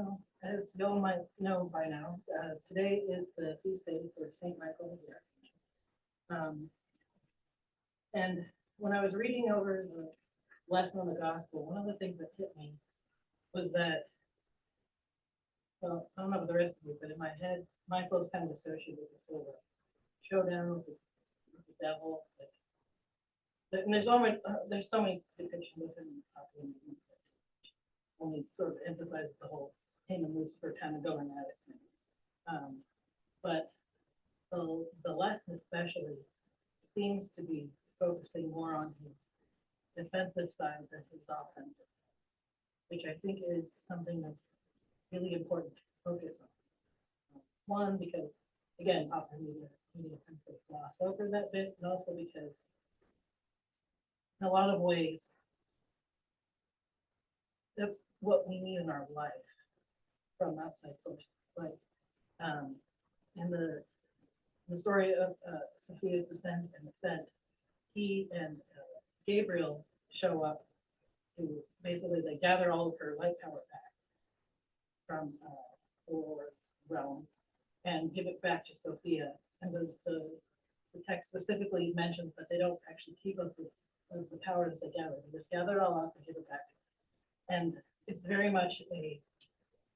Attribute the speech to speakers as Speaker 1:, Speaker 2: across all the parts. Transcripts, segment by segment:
Speaker 1: Well, as y'all might know by now, today is the feast day for Saint Michael the Archangel. And when I was reading over the lesson on the gospel, one of the things that hit me was that, well, I don't know about the rest of you, but in my head, Michael is kind of associated with this whole showdown with the devil. And there's so many depictions within popular movies that only sort of emphasize the whole him and Lucifer kind of going at it. But the lesson especially seems to be focusing more on his defensive side than his offensive, which I think is something that's really important to focus on. One, because again, often we tend to gloss over that bit, and also because in a lot of ways, that's what we need in our life from outside sources. Like in the story of Sophia's descent and ascent, he and Gabriel show up to basically they gather all of her light power back from four realms and give it back to Sophia. And the text specifically mentions that they don't actually keep up with the power that they gather. They just gather it all up and give it back. And it's very much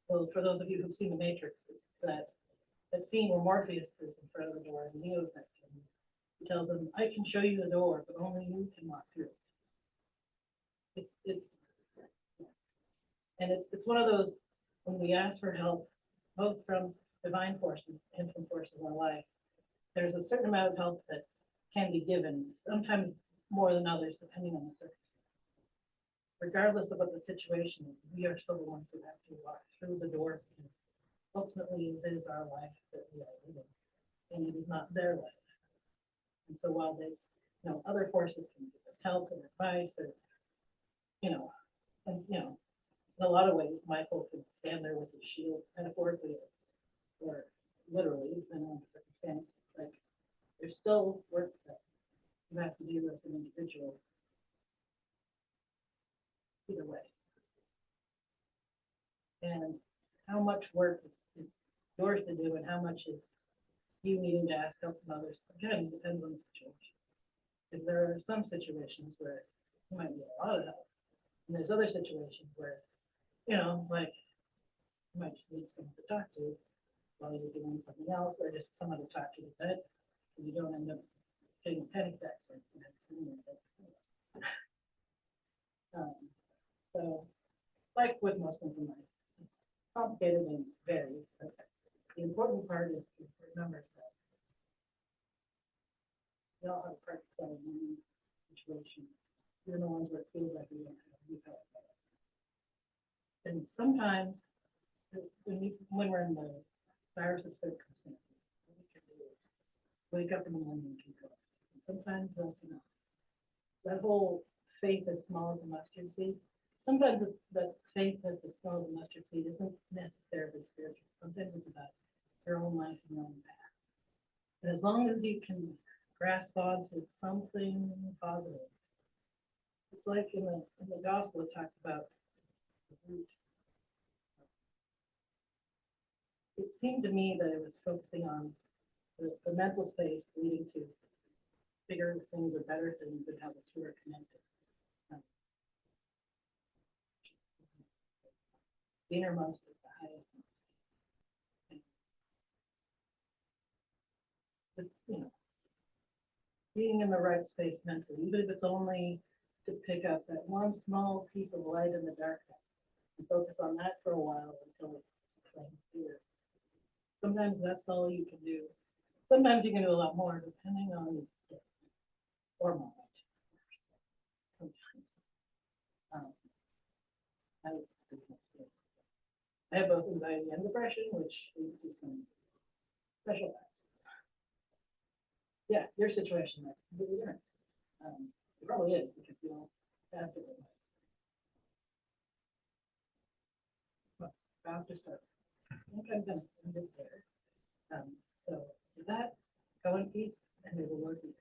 Speaker 1: well, for those of you who've seen The Matrix, it's that scene where Morpheus is in front of the door and Neo's next to him. He tells him, I can show you the door, but only you can walk through it. It's one of those when we ask for help, both from divine forces and from forces in our life, there's a certain amount of help that can be given, sometimes more than others, depending on the circumstance. Regardless of what the situation is, we are still the ones who have to walk through the door because ultimately it is our life that we are living, and it is not their life. And so while they, other forces can give us help and advice, or, in a lot of ways, Michael could stand there with his shield, metaphorically or literally, depending on the circumstance. Like, there's still work that you have to do as an individual. Either way. And how much work is yours to do and how much is you needing to ask help from others, again, depends on the situation. Because there are some situations where you might need a lot of help. And there's other situations where, like you might just need someone to talk to while you're doing something else, or just someone to talk to you bed, so you don't end up getting panic attacks like you have seen. So, like with most things in life, it's complicated and varied. But the important part is to remember that we all have a part to play in any situation, even the ones where it feels like we don't have any power. And sometimes, when we're in the virus of circumstances, what we can do is wake up in the morning and keep going. And sometimes that's enough. That whole faith as small as a mustard seed. Sometimes that faith that's as small as a mustard seed isn't necessarily spiritual. Sometimes it's about your own life and your own path. And as long as you can grasp onto something positive, it's like in the gospel it talks about the root. It seemed to me that it was focusing on the mental space leading to bigger things or better things and how the two are connected. The innermost is the highest. But, being in the right space mentally, even if it's only to pick up that one small piece of light in the darkness and focus on that for a while until it's clear. Sometimes that's all you can do. Sometimes you can do a lot more depending on the hormone. Sometimes. I have both anxiety and depression, which leads to some special facts. Yeah, your situation is completely different. It probably is because you don't have to. Well, I'll just start. I think I'm going to end it there. So with that, go in peace, and may the Lord be with you.